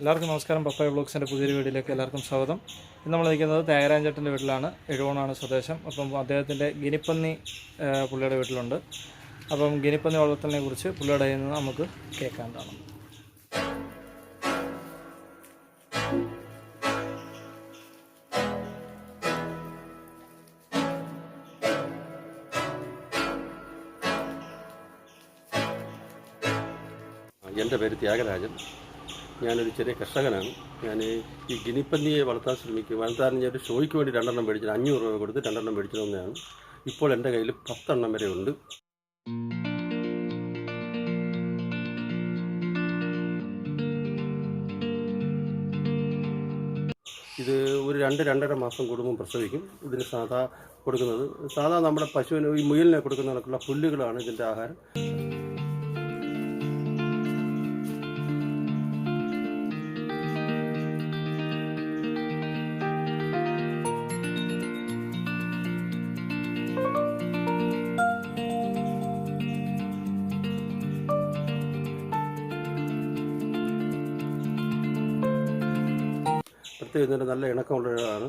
എല്ലാവർക്കും നമസ്കാരം. പപ്പായ വ്ളോഗ്സിൻ്റെ പുതിയൊരു വീഡിയോയിലേക്ക് എല്ലാവർക്കും സ്വാഗതം. ഇന്ന് നമ്മൾ നിൽക്കുന്നത് ത്യാഗരാജേട്ടൻ്റെ വീട്ടിലാണ്. എഴുവോണാണ് സ്വദേശം. അപ്പം അദ്ദേഹത്തിൻ്റെ ഗിനിപ്പന്നി പുള്ളിയുടെ വീട്ടിലുണ്ട്. അപ്പം ഗിനിപ്പന്നി വളർത്തലിനെ കുറിച്ച് പുള്ളിയുടെ കയ്യിൽ നിന്ന് നമുക്ക് കേൾക്കാവുന്നതാണ്. എൻ്റെ പേര് ത്യാഗരാജൻ. ഞാനൊരു ചെറിയ കർഷകനാണ്. ഞാൻ ഈ ഗിനിപ്പന്നിയെ വളർത്താൻ വളർത്താൻ ഒരു ഷോയ്ക്ക് വേണ്ടി 2 എണ്ണം മേടിച്ചത് 500 രൂപ കൊടുത്ത് 2 എണ്ണം മേടിച്ചത് തന്നെയാണ്. ഇപ്പോൾ എൻ്റെ കയ്യിൽ 10 എണ്ണം വരെ ഉണ്ട്. ഇത് ഒരു 2-2.5 മാസം കൂടുമ്പോൾ പ്രസവിക്കും. ഇതിന് സാധാ നമ്മുടെ പശുവിന് ഈ മുയലിനെ കൊടുക്കുന്ന കണക്കുള്ള പുല്ലുകളാണ് ഇതിൻ്റെ ആഹാരം. പ്രത്യേകം നല്ല ഇണക്കമുള്ളതാണ്.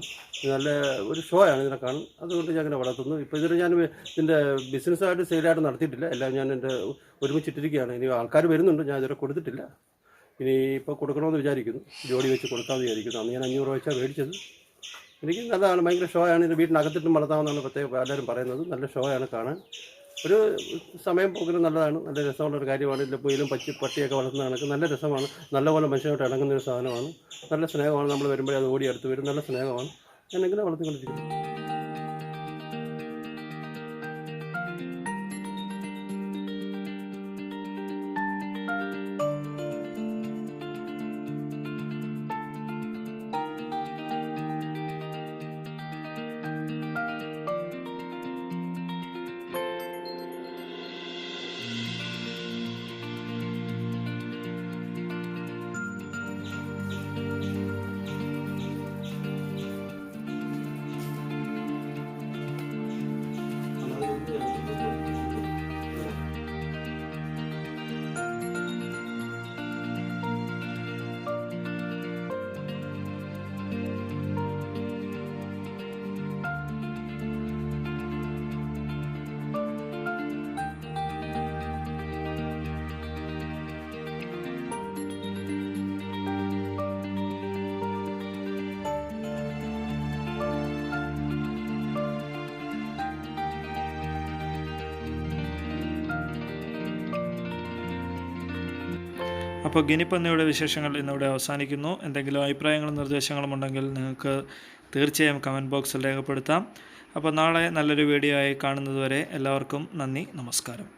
നല്ല ഒരു ഷോ ആണ് ഇതിനെ കാണും. അതുകൊണ്ട് ഞാൻ അങ്ങനെ വളർത്തുന്നു. ഇപ്പോൾ ഇതിന് ഞാൻ ഇതിൻ്റെ ബിസിനസ്സായിട്ട് സെയിലായിട്ട് നടത്തിയിട്ടില്ല. എല്ലാം ഞാൻ എൻ്റെ ഒരുമിച്ചിട്ടിരിക്കുകയാണ്. ഇനി ആൾക്കാർ വരുന്നുണ്ട്. ഞാൻ ഇതുവരെ കൊടുത്തിട്ടില്ല. ഇനി ഇപ്പോൾ കൊടുക്കണമെന്ന് വിചാരിക്കുന്നു. ജോഡി വെച്ച് കൊടുക്കാമെന്ന് വിചാരിക്കുന്നു. അന്ന് ഞാൻ 500 രൂപ വെച്ചാണ് മേടിച്ചത്. എനിക്ക് നല്ലതാണ്. ഭയങ്കര ഷോ ആണ്. ഇത് വീട്ടിനകത്തിട്ടും വളർത്താമെന്നാണ് പ്രത്യേകം എല്ലാവരും പറയുന്നത്. നല്ല ഷോ ആണ് കാണാൻ. ഒരു സമയം പോക്കിന് നല്ലതാണ്. നല്ല രസമുള്ളൊരു കാര്യമാണ്. ഇതിൽ പുയിലും പട്ടിയൊക്കെ വളർത്തുന്ന കണക്ക് നല്ല രസമാണ്. നല്ലപോലെ മനുഷ്യനായിട്ട് ഇണങ്ങുന്നൊരു സാധനമാണ്. നല്ല സ്നേഹമാണ്. നമ്മൾ വരുമ്പോഴേ അത് ഓടി അടുത്ത് വരും. നല്ല സ്നേഹമാണ്. ഞാൻ ഇങ്ങനെ വളർത്തിക്കൊണ്ടിരിക്കുന്നു. അപ്പോൾ ഗിനിപ്പന്നിയുടെ വിശേഷങ്ങൾ ഇന്നിവിടെ അവസാനിക്കുന്നു. എന്തെങ്കിലും അഭിപ്രായങ്ങളും നിർദ്ദേശങ്ങളും ഉണ്ടെങ്കിൽ നിങ്ങൾക്ക് തീർച്ചയായും കമൻറ്റ് ബോക്സിൽ രേഖപ്പെടുത്താം. അപ്പോൾ നാളെ നല്ലൊരു വീഡിയോ ആയി കാണുന്നതുവരെ എല്ലാവർക്കും നന്ദി, നമസ്കാരം.